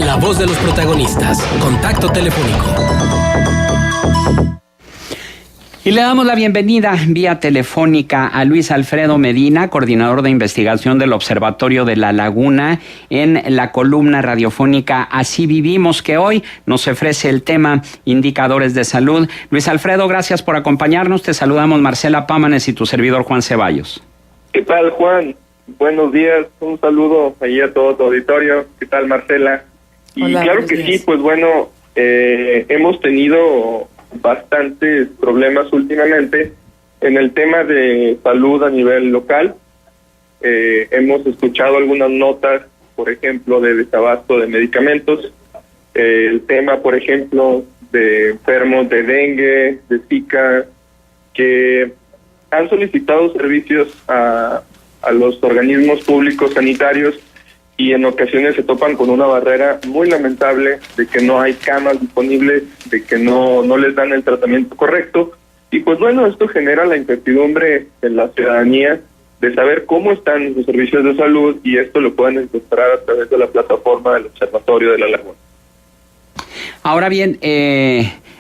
La voz de los protagonistas. Contacto telefónico. Y le damos la bienvenida vía telefónica a Luis Alfredo Medina, coordinador de investigación del Observatorio de la Laguna, en la columna radiofónica Así Vivimos, que hoy nos ofrece el tema Indicadores de Salud. Luis Alfredo, gracias por acompañarnos. Te saludamos Marcela Pámanes y tu servidor Juan Ceballos. ¿Qué tal, Juan? Buenos días, un saludo ahí a todo tu auditorio. ¿Qué tal, Marcela? Y hola, claro que días. sí, pues bueno, hemos tenido bastantes problemas últimamente en el tema de salud a nivel local. Hemos escuchado algunas notas, por ejemplo, de desabasto de medicamentos, el tema, por ejemplo, de enfermos de dengue, de Zika, que han solicitado servicios a los organismos públicos sanitarios y en ocasiones se topan con una barrera muy lamentable de que no hay camas disponibles, de que no les dan el tratamiento correcto. Y pues bueno, esto genera la incertidumbre en la ciudadanía de saber cómo están los servicios de salud, y esto lo pueden encontrar a través de la plataforma del Observatorio de la Laguna. Ahora bien,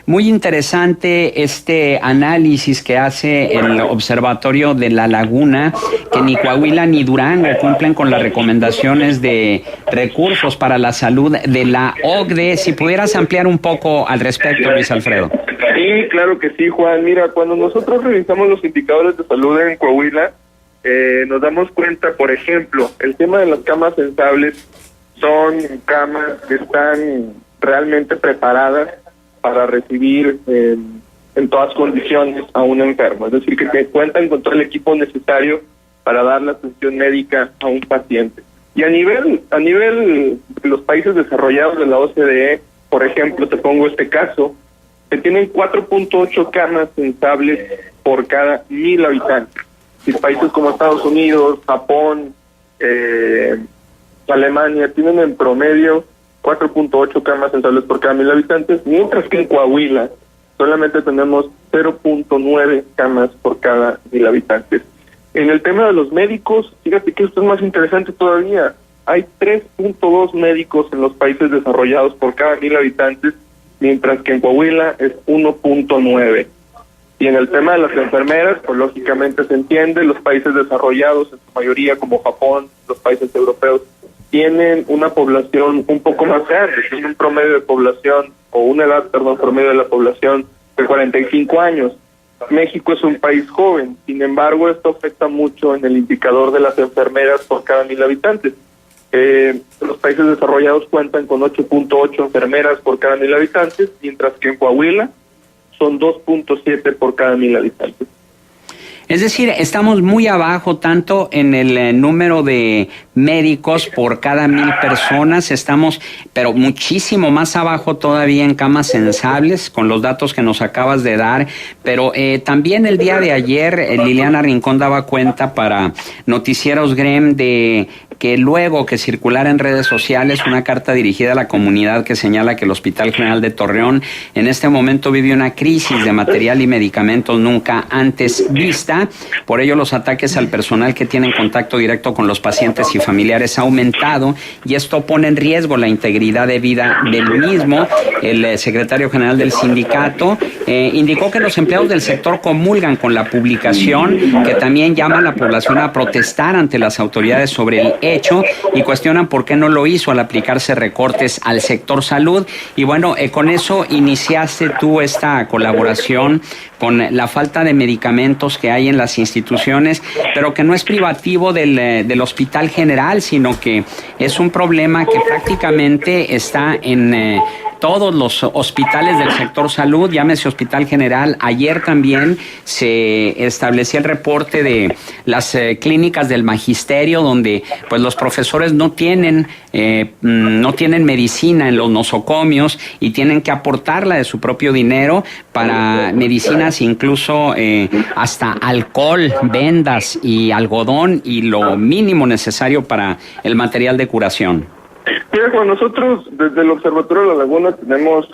muy interesante este análisis que hace el Observatorio de la Laguna, que ni Coahuila ni Durango cumplen con las recomendaciones de recursos para la salud de la OCDE. Si pudieras ampliar un poco al respecto, Luis Alfredo. Sí, claro que sí, Juan. Mira, cuando nosotros revisamos los indicadores de salud en Coahuila, nos damos cuenta, por ejemplo, el tema de las camas sensibles son camas que están realmente preparadas para recibir en todas condiciones a un enfermo, es decir, que cuentan con todo el equipo necesario para dar la atención médica a un paciente. Y a nivel de los países desarrollados de la OCDE, por ejemplo, te pongo este caso, que tienen 4.8 camas sensibles por cada 1,000 habitantes. Y países como Estados Unidos, Japón, Alemania tienen en promedio 4.8 camas sensibles por cada 1,000 habitantes, mientras que en Coahuila solamente tenemos 0.9 camas por cada 1,000 habitantes. En el tema de los médicos, fíjate que esto es más interesante todavía. Hay 3.2 médicos en los países desarrollados por cada 1,000 habitantes, mientras que en Coahuila es 1.9. Y en el tema de las enfermeras, pues lógicamente se entiende, los países desarrollados, en su mayoría como Japón, los países europeos, tienen una población un poco más grande, tienen un promedio de población, o una edad, promedio de la población de 45 años. México es un país joven, sin embargo, esto afecta mucho en el indicador de las enfermeras por cada 1,000 habitantes. Los países desarrollados cuentan con 8.8 enfermeras por cada 1,000 habitantes, mientras que en Coahuila son 2.7 por cada 1,000 habitantes. Es decir, estamos muy abajo tanto en el número de médicos por cada 1,000 personas, estamos pero muchísimo más abajo todavía en camas sensibles, con los datos que nos acabas de dar, pero también el día de ayer Liliana Rincón daba cuenta para Noticieros GREM de que luego que circulara en redes sociales una carta dirigida a la comunidad que señala que el Hospital General de Torreón en este momento vive una crisis de material y medicamentos nunca antes vista. Por ello, los ataques al personal que tienen contacto directo con los pacientes y familiares ha aumentado, y esto pone en riesgo la integridad de vida del mismo. El secretario general del sindicato indicó que los empleados del sector comulgan con la publicación, que también llama a la población a protestar ante las autoridades sobre el hecho y cuestionan por qué no lo hizo al aplicarse recortes al sector salud. Y bueno, con eso iniciaste tú esta colaboración con la falta de medicamentos que hay en las instituciones, pero que no es privativo del Hospital General, sino que es un problema que prácticamente está en todos los hospitales del sector salud, llámese Hospital General. Ayer también se establecía el reporte de las clínicas del magisterio, donde pues los profesores no tienen medicina en los nosocomios y tienen que aportarla de su propio dinero para medicinas, incluso hasta alcohol, vendas y algodón, y lo mínimo necesario para el material de curación. Mira, Juan, nosotros desde el Observatorio de la Laguna tenemos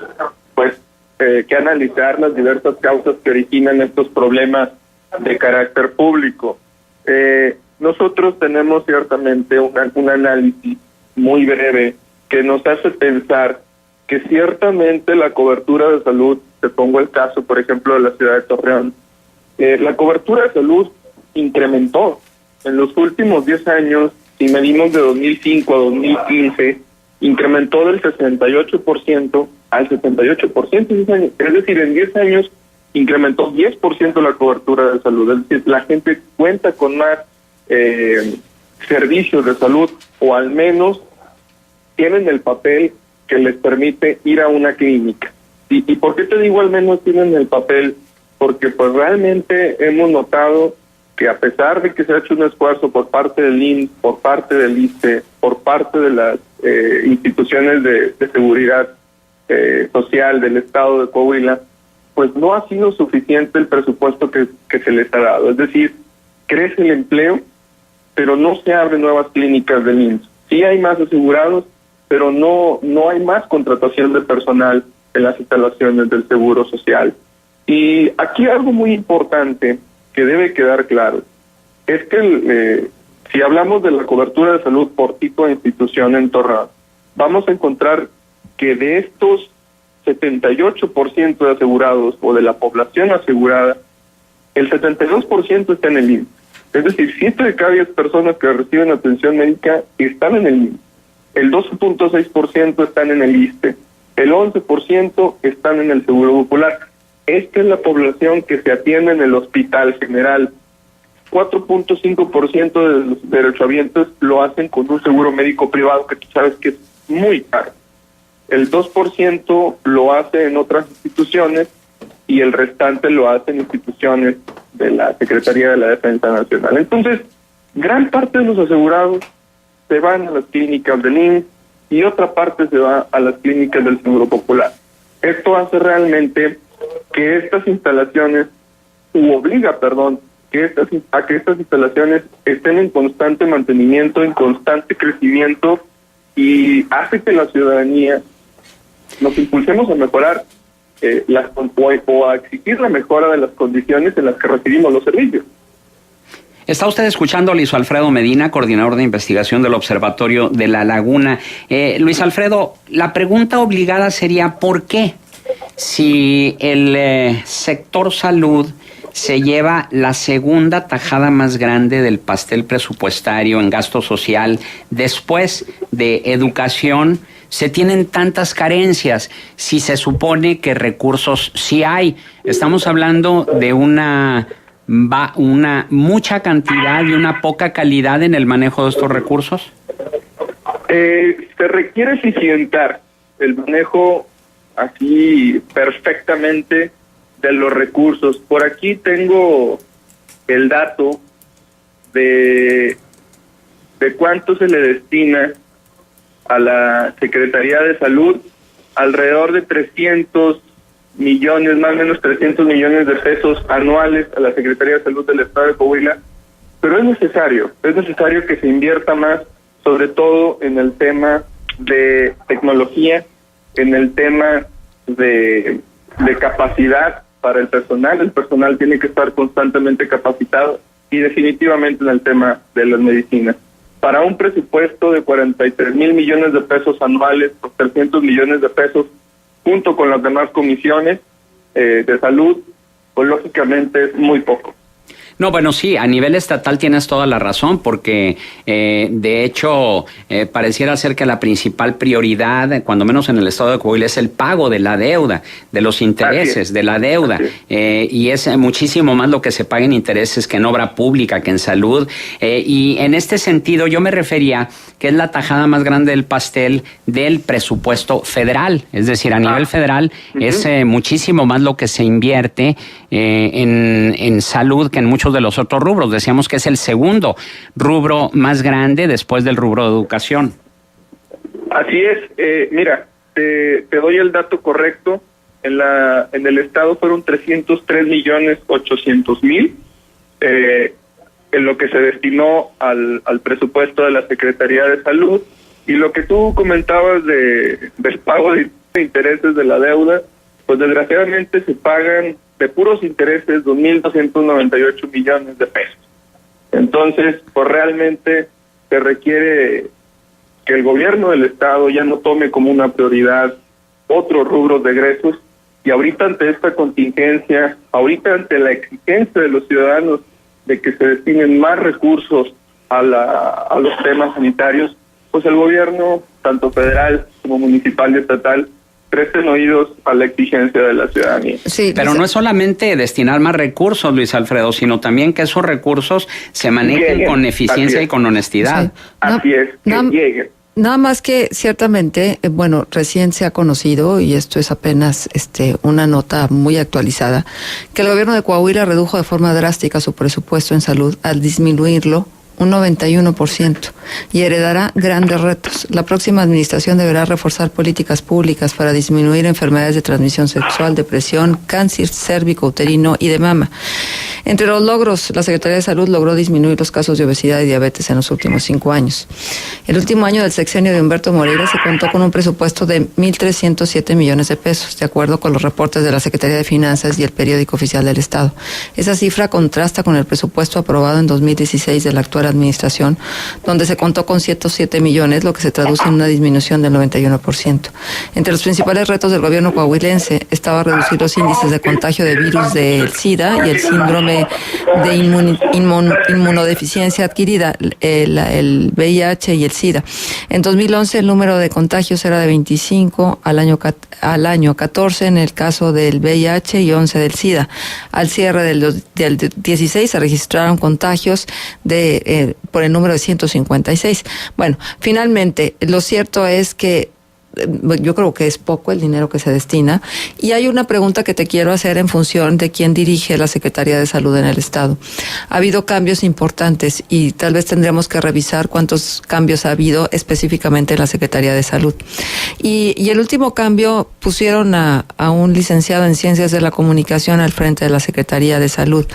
que analizar las diversas causas que originan estos problemas de carácter público. Nosotros tenemos ciertamente un análisis muy breve que nos hace pensar que ciertamente la cobertura de salud, te pongo el caso, por ejemplo, de la ciudad de Torreón, la cobertura de salud incrementó. En los últimos 10 años, si medimos de 2005 a 2015, incrementó del 68% al 78% en 10 años. Es decir, en 10 años incrementó 10% la cobertura de salud. Es decir, la gente cuenta con más servicios de salud, o al menos tienen el papel que les permite ir a una clínica. ¿Y por qué te digo al menos tienen el papel? Porque pues realmente hemos notado que a pesar de que se ha hecho un esfuerzo por parte del IMSS, por parte del ISSSTE, por parte de las instituciones de seguridad social del estado de Coahuila, pues no ha sido suficiente el presupuesto que se les ha dado. Es decir, crece el empleo, pero no se abren nuevas clínicas del IMSS. Sí hay más asegurados, pero no hay más contratación de personal en las instalaciones del Seguro Social. Y aquí algo muy importante que debe quedar claro es que si hablamos de la cobertura de salud por tipo de institución en Torreón, vamos a encontrar que de estos 78% de asegurados o de la población asegurada, el 72% está en el IMSS. Es decir, 7 de cada 10 personas que reciben atención médica están en el IMSS. El 12.6% están en el ISSSTE. El 11% están en el Seguro Popular. Esta es la población que se atiende en el Hospital General. 4.5% de los derechohabientes lo hacen con un seguro médico privado que tú sabes que es muy caro. El 2% lo hace en otras instituciones y el restante lo hace en instituciones de la Secretaría de la Defensa Nacional. Entonces, gran parte de los asegurados se van a las clínicas del IMSS y otra parte se va a las clínicas del Seguro Popular. Esto hace realmente que estas instalaciones, que estas instalaciones estén en constante mantenimiento, en constante crecimiento, y hace que la ciudadanía nos impulsemos a mejorar o a exigir la mejora de las condiciones en las que recibimos los servicios. Está usted escuchando a Luis Alfredo Medina, coordinador de investigación del Observatorio de la Laguna. Luis Alfredo, la pregunta obligada sería ¿por qué? Si el sector salud se lleva la segunda tajada más grande del pastel presupuestario en gasto social, después de educación, se tienen tantas carencias, si se supone que recursos sí hay. Estamos hablando de una mucha cantidad y una poca calidad en el manejo de estos recursos. Se requiere eficientar el manejo así perfectamente de los recursos. Por aquí tengo el dato de cuánto se le destina a la Secretaría de Salud, alrededor de 300 millones, más o menos 300 millones de pesos anuales a la Secretaría de Salud del Estado de Coahuila, pero es necesario que se invierta más, sobre todo en el tema de tecnología, en el tema de capacidad para el personal tiene que estar constantemente capacitado, y definitivamente en el tema de las medicinas. Para un presupuesto de 43 mil millones de pesos anuales, por 300 millones de pesos, junto con las demás comisiones de salud, pues lógicamente es muy poco. No, bueno, sí, a nivel estatal tienes toda la razón, porque de hecho pareciera ser que la principal prioridad, cuando menos en el estado de Coahuila, es el pago de la deuda, de los intereses de la deuda, y es muchísimo más lo que se paga en intereses que en obra pública, que en salud, y en este sentido yo me refería que es la tajada más grande del pastel del presupuesto federal, es decir, a nivel federal es muchísimo más lo que se invierte en salud que en muchos de los otros rubros. Decíamos que es el segundo rubro más grande después del rubro de educación. Así es. Mira, te doy el dato correcto. En el estado fueron 303.800.000 en lo que se destinó al presupuesto de la Secretaría de Salud, y lo que tú comentabas del pago de intereses de la deuda, pues desgraciadamente se pagan de puros intereses 2.298 millones de pesos. Entonces, pues realmente se requiere que el gobierno del estado ya no tome como una prioridad otros rubros de egresos, y ahorita ante esta contingencia, ahorita ante la exigencia de los ciudadanos de que se destinen más recursos a los temas sanitarios, pues el gobierno, tanto federal como municipal y estatal, presten oídos a la exigencia de la ciudadanía. Sí, pero no es solamente destinar más recursos, Luis Alfredo, sino también que esos recursos se manejen con eficiencia y con honestidad. Sí. Así es, que lleguen. Nada más que ciertamente, bueno, recién se ha conocido, y esto es apenas una nota muy actualizada, que el gobierno de Coahuila redujo de forma drástica su presupuesto en salud al disminuirlo un 91%, y heredará grandes retos. La próxima administración deberá reforzar políticas públicas para disminuir enfermedades de transmisión sexual, depresión, cáncer cérvico-uterino y de mama. Entre los logros, la Secretaría de Salud logró disminuir los casos de obesidad y diabetes en los últimos 5 años. El último año del sexenio de Humberto Moreira se contó con un presupuesto de 1,307 millones de pesos, de acuerdo con los reportes de la Secretaría de Finanzas y el Periódico Oficial del Estado. Esa cifra contrasta con el presupuesto aprobado en 2016 de la actual administración, donde se contó con 107 millones, lo que se traduce en una disminución del 91%. Entre los principales retos del gobierno coahuilense estaba reducir los índices de contagio de virus del SIDA y el síndrome de inmunodeficiencia adquirida, el VIH y el SIDA. En 2011 el número de contagios era de 25 al año 14 en el caso del VIH y 11 del SIDA. Al cierre del 16 se registraron contagios por el número de 156. Bueno, finalmente, lo cierto es que yo creo que es poco el dinero que se destina, y hay una pregunta que te quiero hacer en función de quién dirige la Secretaría de Salud en el Estado. Ha habido cambios importantes y tal vez tendremos que revisar cuántos cambios ha habido específicamente en la Secretaría de Salud. Y el último cambio, pusieron a un licenciado en Ciencias de la Comunicación al frente de la Secretaría de Salud.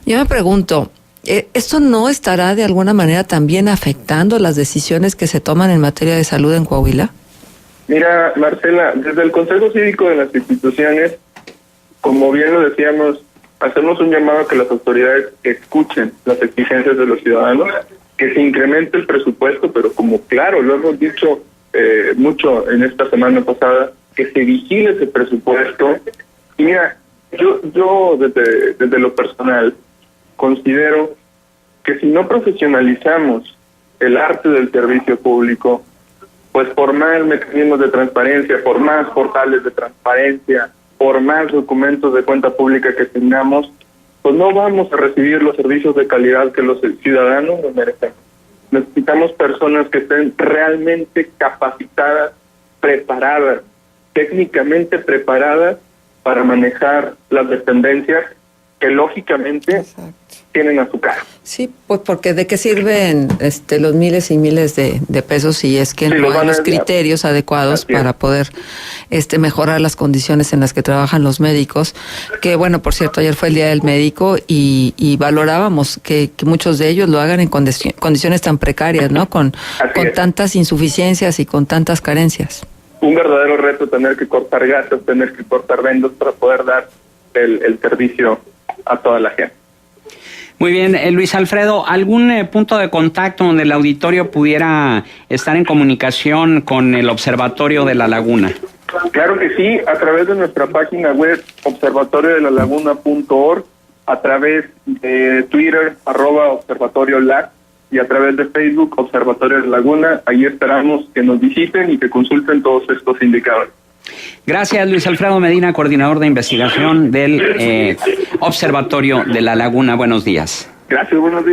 Yo me pregunto, ¿esto no estará de alguna manera también afectando las decisiones que se toman en materia de salud en Coahuila? Mira, Marcela, desde el Consejo Cívico de las instituciones, como bien lo decíamos, hacemos un llamado a que las autoridades escuchen las exigencias de los ciudadanos, que se incremente el presupuesto, pero como claro, lo hemos dicho mucho en esta semana pasada, que se vigile ese presupuesto. Y mira, yo desde lo personal considero que si no profesionalizamos el arte del servicio público, pues por más mecanismos de transparencia, por más portales de transparencia, por más documentos de cuenta pública que tengamos, pues no vamos a recibir los servicios de calidad que los ciudadanos nos merecen. Necesitamos personas que estén realmente capacitadas, preparadas, técnicamente preparadas para manejar las dependencias que lógicamente tienen a su cargo. Sí, pues porque ¿de qué sirven los miles y miles de pesos si es que no hay los criterios adecuados para poder mejorar las condiciones en las que trabajan los médicos? Que bueno, por cierto, ayer fue el Día del Médico y valorábamos que muchos de ellos lo hagan en condiciones tan precarias, ¿no? Con tantas insuficiencias y con tantas carencias. Un verdadero reto tener que cortar gastos, tener que cortar vendos para poder dar el servicio a toda la gente. Muy bien, Luis Alfredo, ¿algún punto de contacto donde el auditorio pudiera estar en comunicación con el Observatorio de la Laguna? Claro que sí, a través de nuestra página web observatoriodelalaguna.org, a través de Twitter, @observatoriolag, y a través de Facebook, Observatorio de la Laguna. Ahí esperamos que nos visiten y que consulten todos estos indicadores. Gracias, Luis Alfredo Medina, coordinador de investigación del Observatorio de la Laguna. Buenos días. Gracias, buenos días.